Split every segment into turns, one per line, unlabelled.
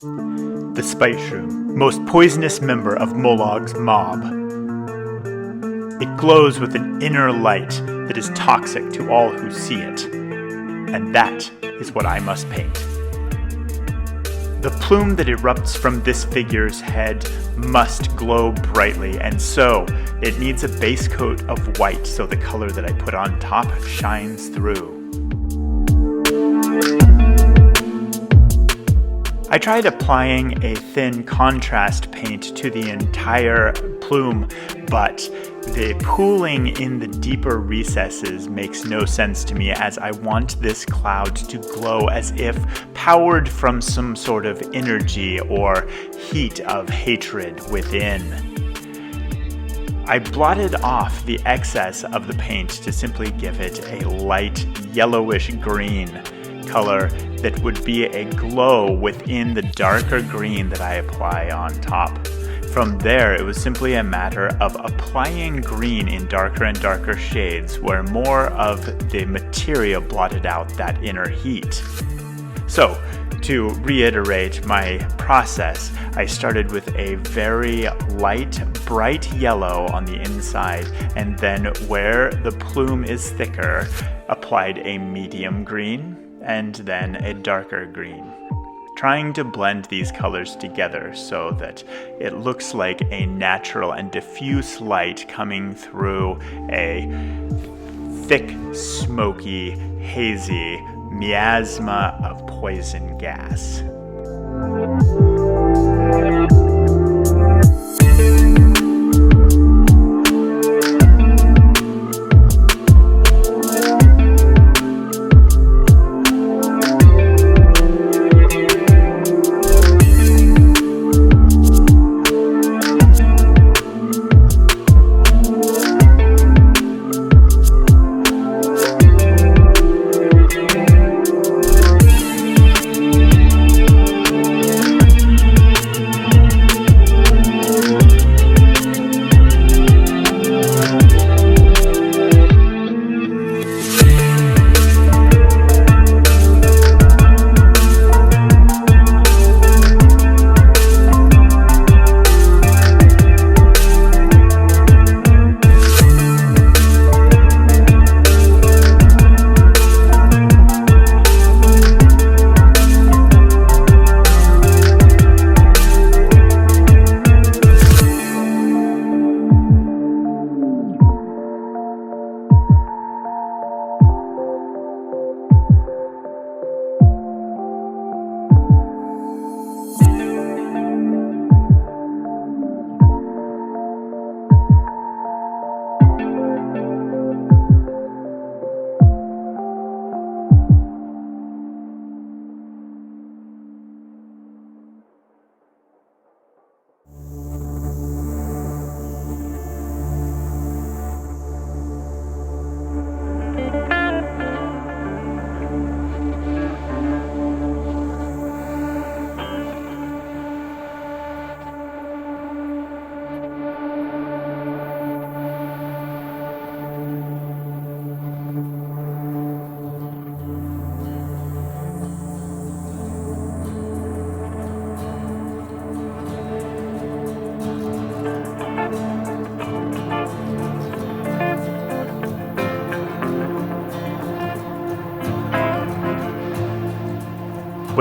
The Spiteshroom, most poisonous member of Mollog's mob. It glows with an inner light that is toxic to all who see it, and that is what I must paint. The plume that erupts from this figure's head must glow brightly, and so it needs a base coat of white so the color that I put on top shines through. I tried applying a thin contrast paint to the entire plume, but the pooling in the deeper recesses makes no sense to me, as I want this cloud to glow as if powered from some sort of energy or heat of hatred within. I blotted off the excess of the paint to simply give it a light yellowish green color that would be a glow within the darker green that I apply on top. From there, it was simply a matter of applying green in darker and darker shades where more of the material blotted out that inner heat. So, to reiterate my process, I started with a very light, bright yellow on the inside, and then where the plume is thicker, applied a medium green, and then a darker green, trying to blend these colors together so that it looks like a natural and diffuse light coming through a thick, smoky, hazy miasma of poison gas.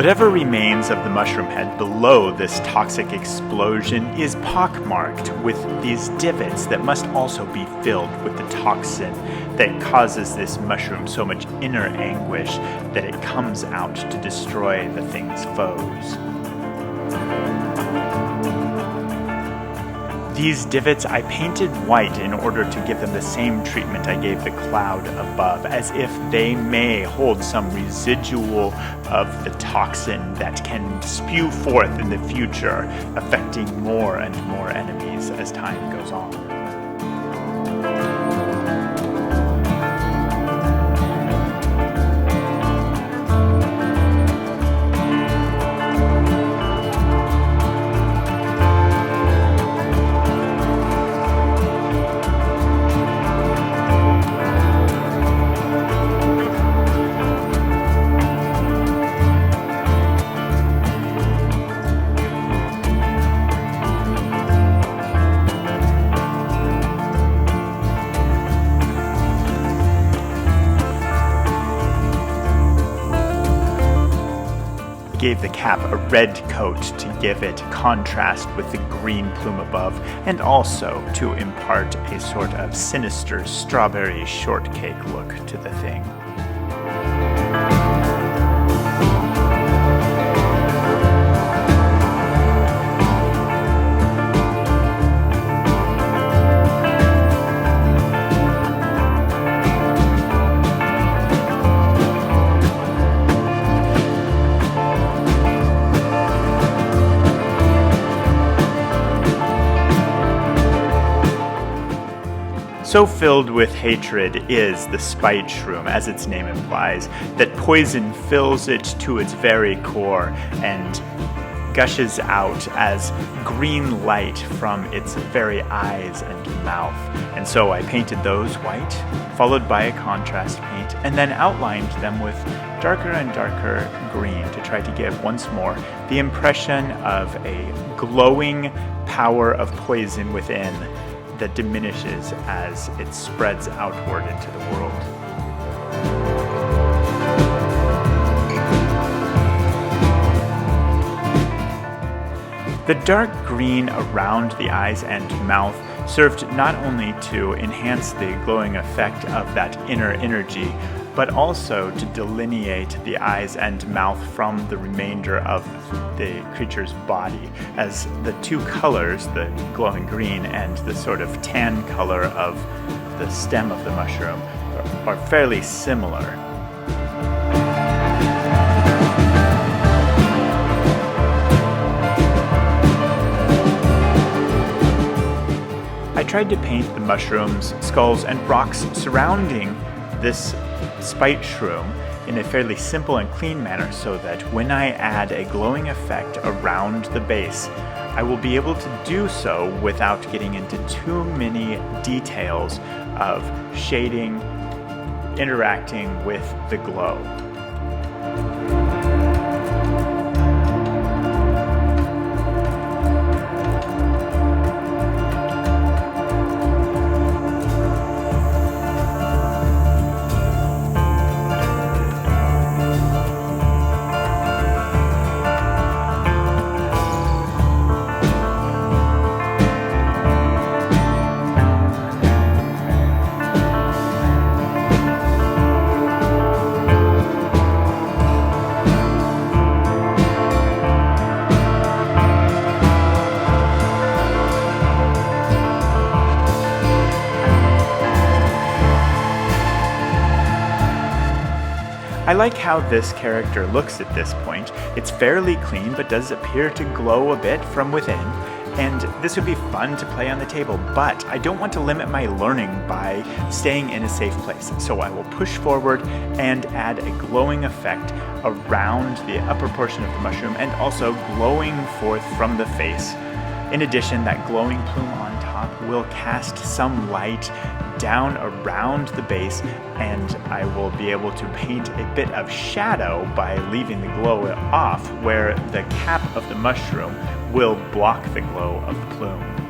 Whatever remains of the mushroom head below this toxic explosion is pockmarked with these divots that must also be filled with the toxin that causes this mushroom so much inner anguish that it comes out to destroy the thing's foes. These divots I painted white in order to give them the same treatment I gave the cloud above, as if they may hold some residual of the toxin that can spew forth in the future, affecting more and more enemies as time goes on. gave the cap a red coat to give it contrast with the green plume above, and also to impart a sort of sinister strawberry shortcake look to the thing. So filled with hatred is the Spiteshroom, as its name implies, that poison fills it to its very core and gushes out as green light from its very eyes and mouth. And so I painted those white, followed by a contrast paint, and then outlined them with darker and darker green to try to give once more the impression of a glowing power of poison within that diminishes as it spreads outward into the world. The dark green around the eyes and mouth served not only to enhance the glowing effect of that inner energy, but also to delineate the eyes and mouth from the remainder of the creature's body, as the two colors, the glowing green and the sort of tan color of the stem of the mushroom, are fairly similar. I tried to paint the mushrooms, skulls, and rocks surrounding this Spiteshroom in a fairly simple and clean manner so that when I add a glowing effect around the base, I will be able to do so without getting into too many details of shading, interacting with the glow. I like how this character looks at this point. It's fairly clean, but does appear to glow a bit from within, and this would be fun to play on the table, but I don't want to limit my learning by staying in a safe place, so I will push forward and add a glowing effect around the upper portion of the mushroom and also glowing forth from the face. In addition, that glowing plume on top will cast some light down around the base, and I will be able to paint a bit of shadow by leaving the glow off where the cap of the mushroom will block the glow of the plume.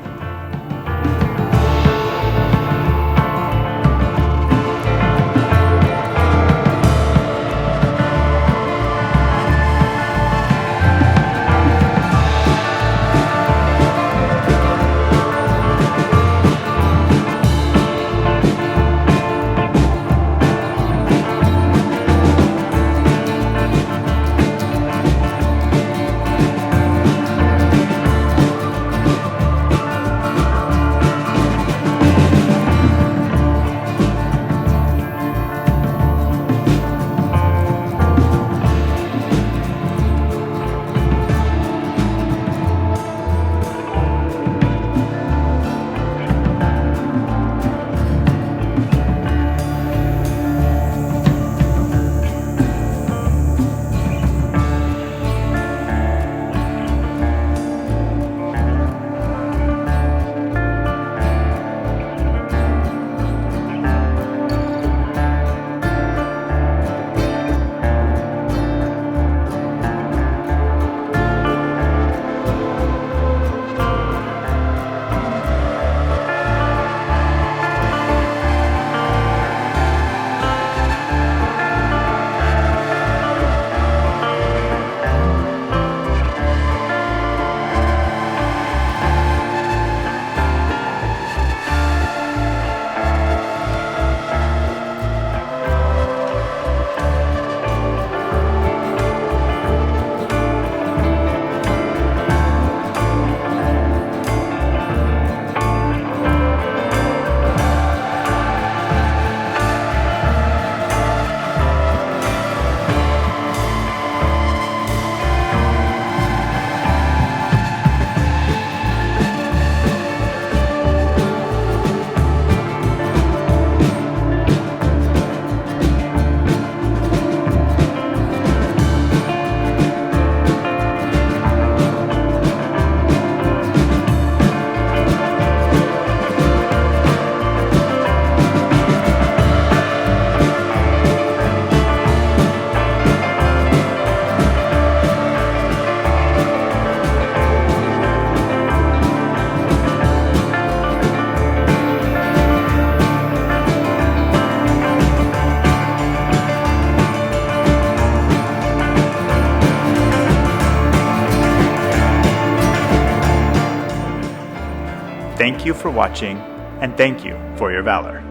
Thank you for watching, and thank you for your valor.